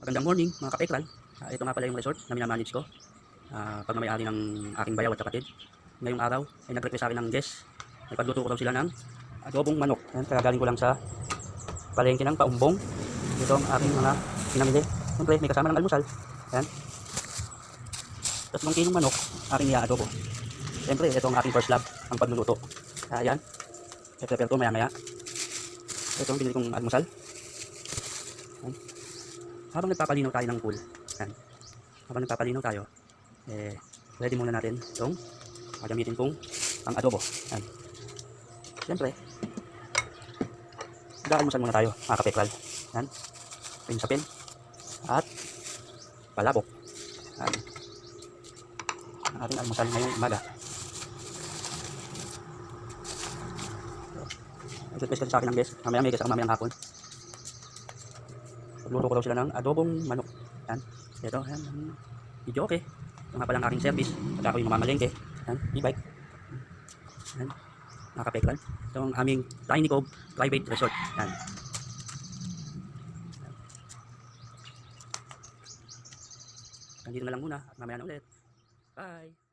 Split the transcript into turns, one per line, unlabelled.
Magandang morning mga kapekral. Ito nga pala yung resort na minamanage ko. Pagmamayari ng aking bayaw at kapatid. Ngayong araw ay nag-request sa akin ng guest. May pagluto ko daw sila ng adobong manok. Yan, kagagaling ko lang sa palengke ng Paumbong. Ito ang aking mga pinamili. Siyempre may kasama ng almusal. Yan. 3 kilong manok aking i-adobo. Siyempre ito ang aking first love, ang pagluluto. Yan. I-prepare ko maya maya. Ito ang binili kong almusal. Yan. Habang nagpapalinaw tayo ng pool, yan. Habang nagpapalinaw tayo, ready muna natin itong gagamitin kong ang adobo. Yan. Siyempre, mag-aalmusal muna tayo, mga kapekral. Yan. Pinsapin at palabok. Yan. Ang ating almusal ngayong umaga. Nag-request kasi sa akin ng guest, mamaya may kasama mamayang hapon. Luto ko daw sila ng adobong manok. Yan. Ito, yan. Video okay. Ito nga pala ang aking service. At ako yung mamamalengke. Yan. E-bike. Yan. Mga kapekral. Ito ang aming Tiny Cove Private Resort. Yan. Nandito na lang muna. Mamaya na ulit. Bye.